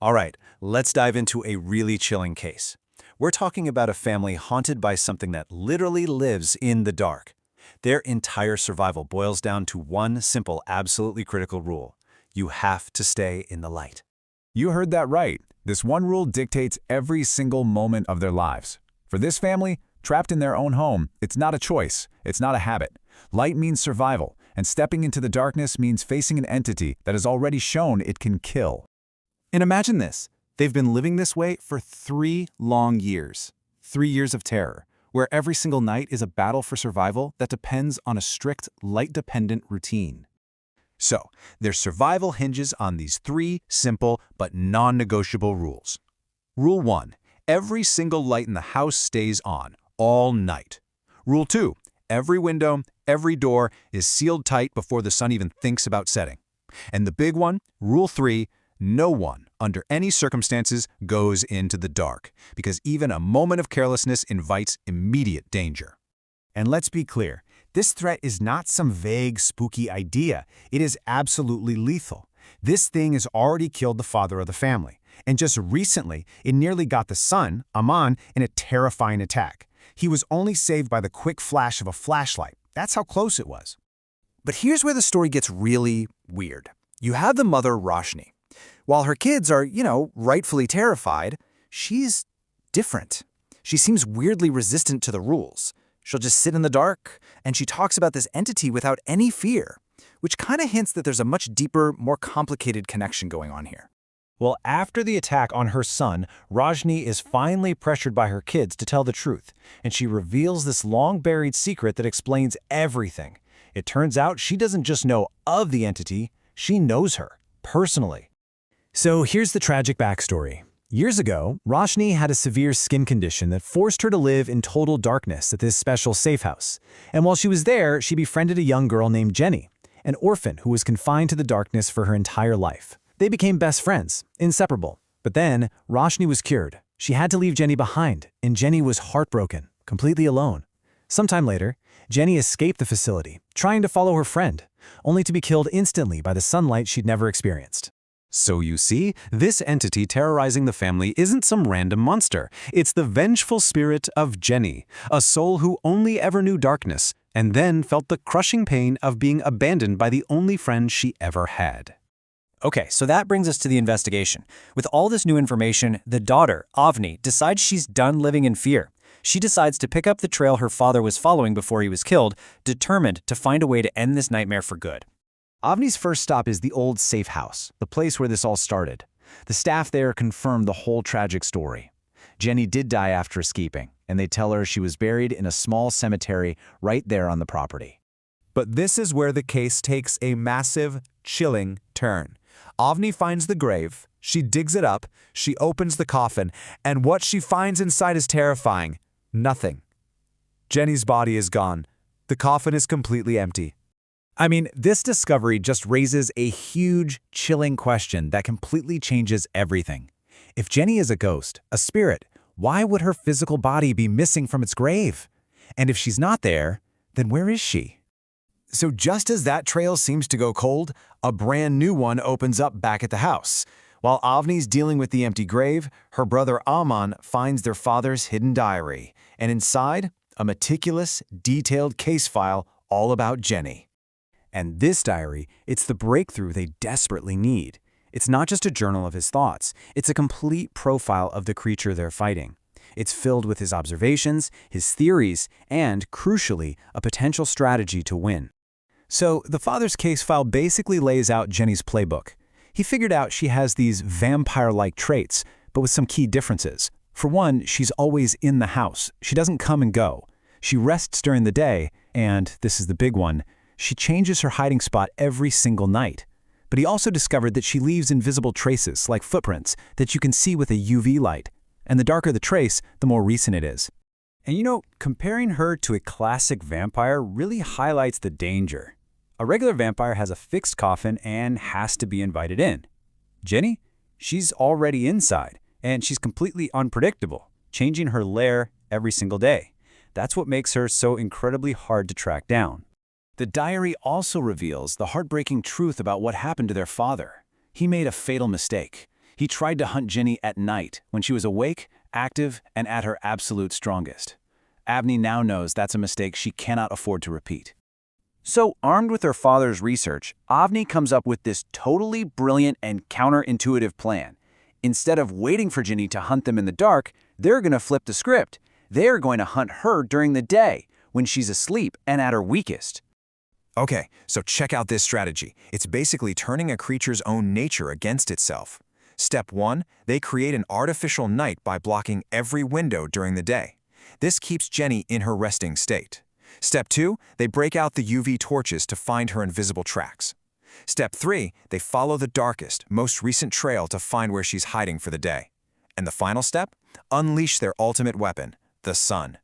All right, let's dive into a really chilling case. We're talking about a family haunted by something that literally lives in the dark. Their entire survival boils down to one simple, absolutely critical rule. You have to stay in the light. You heard that right. This one rule dictates every single moment of their lives. For this family, trapped in their own home, it's not a choice, it's not a habit. Light means survival, and stepping into the darkness means facing an entity that has already shown it can kill. And imagine this. They've been living this way for 3 long years. 3 years of terror, where every single night is a battle for survival that depends on a strict, light-dependent routine. So, their survival hinges on these 3 simple but non-negotiable rules. Rule 1. Every single light in the house stays on, all night. Rule 2. Every window, every door is sealed tight before the sun even thinks about setting. And the big one, Rule 3, no one, under any circumstances, goes into the dark, because even a moment of carelessness invites immediate danger. And let's be clear, this threat is not some vague, spooky idea. It is absolutely lethal. This thing has already killed the father of the family, and just recently, it nearly got the son, Aman, in a terrifying attack. He was only saved by the quick flash of a flashlight. That's how close it was. But here's where the story gets really weird. You have the mother, Roshni. While her kids are, rightfully terrified, she's different. She seems weirdly resistant to the rules. She'll just sit in the dark, and she talks about this entity without any fear, which kind of hints that there's a much deeper, more complicated connection going on here. Well, after the attack on her son, Rajni is finally pressured by her kids to tell the truth, and she reveals this long-buried secret that explains everything. It turns out she doesn't just know of the entity, she knows her, personally. So here's the tragic backstory. Years ago, Roshni had a severe skin condition that forced her to live in total darkness at this special safe house. And while she was there, she befriended a young girl named Jenny, an orphan who was confined to the darkness for her entire life. They became best friends, inseparable. But then, Roshni was cured. She had to leave Jenny behind, and Jenny was heartbroken, completely alone. Sometime later, Jenny escaped the facility, trying to follow her friend, only to be killed instantly by the sunlight she'd never experienced. So you see, this entity terrorizing the family isn't some random monster. It's the vengeful spirit of Jenny, a soul who only ever knew darkness, and then felt the crushing pain of being abandoned by the only friend she ever had. Okay, so that brings us to the investigation. With all this new information, the daughter, Avni, decides she's done living in fear. She decides to pick up the trail her father was following before he was killed, determined to find a way to end this nightmare for good. Avni's first stop is the old safe house, the place where this all started. The staff there confirmed the whole tragic story. Jenny did die after escaping, and they tell her she was buried in a small cemetery right there on the property. But this is where the case takes a massive, chilling turn. Avni finds the grave, she digs it up, she opens the coffin, and what she finds inside is terrifying. Nothing. Jenny's body is gone. The coffin is completely empty. I mean, this discovery just raises a huge, chilling question that completely changes everything. If Jenny is a ghost, a spirit, why would her physical body be missing from its grave? And if she's not there, then where is she? So just as that trail seems to go cold, a brand new one opens up back at the house. While Avni's dealing with the empty grave, her brother Aman finds their father's hidden diary, and inside, a meticulous, detailed case file all about Jenny. And this diary, it's the breakthrough they desperately need. It's not just a journal of his thoughts, it's a complete profile of the creature they're fighting. It's filled with his observations, his theories, and, crucially, a potential strategy to win. So, the father's case file basically lays out Jenny's playbook. He figured out she has these vampire-like traits, but with some key differences. For one, she's always in the house. She doesn't come and go. She rests during the day, and, this is the big one, she changes her hiding spot every single night. But he also discovered that she leaves invisible traces, like footprints, that you can see with a UV light. And the darker the trace, the more recent it is. And comparing her to a classic vampire really highlights the danger. A regular vampire has a fixed coffin and has to be invited in. Jenny, she's already inside, and she's completely unpredictable, changing her lair every single day. That's what makes her so incredibly hard to track down. The diary also reveals the heartbreaking truth about what happened to their father. He made a fatal mistake. He tried to hunt Jenny at night, when she was awake, active, and at her absolute strongest. Avni now knows that's a mistake she cannot afford to repeat. So, armed with her father's research, Avni comes up with this totally brilliant and counterintuitive plan. Instead of waiting for Jenny to hunt them in the dark, they're going to flip the script. They're going to hunt her during the day, when she's asleep and at her weakest. Okay, so check out this strategy. It's basically turning a creature's own nature against itself. Step 1, they create an artificial night by blocking every window during the day. This keeps Jenny in her resting state. Step 2, they break out the UV torches to find her invisible tracks. Step 3, they follow the darkest, most recent trail to find where she's hiding for the day. And the final step? Unleash their ultimate weapon, the sun.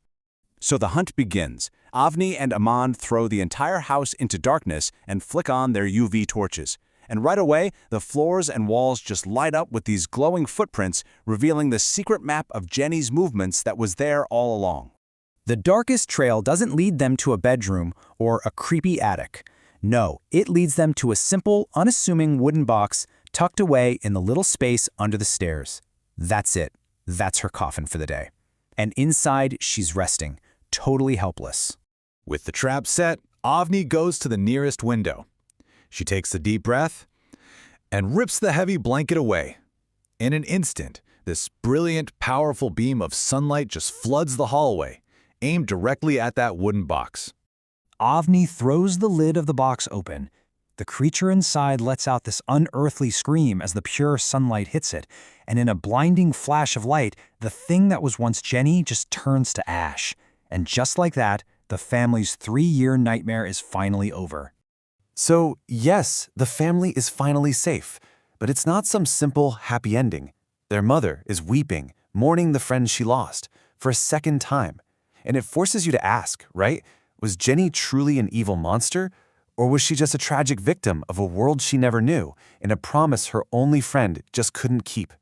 So the hunt begins. Avni and Aman throw the entire house into darkness and flick on their UV torches. And right away, the floors and walls just light up with these glowing footprints, revealing the secret map of Jenny's movements that was there all along. The darkest trail doesn't lead them to a bedroom or a creepy attic. No, it leads them to a simple, unassuming wooden box tucked away in the little space under the stairs. That's it. That's her coffin for the day. And inside, she's resting, totally helpless. With the trap set, Avni goes to the nearest window. She takes a deep breath and rips the heavy blanket away. In an instant, this brilliant, powerful beam of sunlight just floods the hallway, aimed directly at that wooden box. Avni throws the lid of the box open. The creature inside lets out this unearthly scream as the pure sunlight hits it, and in a blinding flash of light, the thing that was once Jenny just turns to ash. And just like that, the family's 3-year nightmare is finally over. So, yes, the family is finally safe, but it's not some simple, happy ending. Their mother is weeping, mourning the friend she lost, for a second time. And it forces you to ask, right? Was Jenny truly an evil monster? Or was she just a tragic victim of a world she never knew, and a promise her only friend just couldn't keep?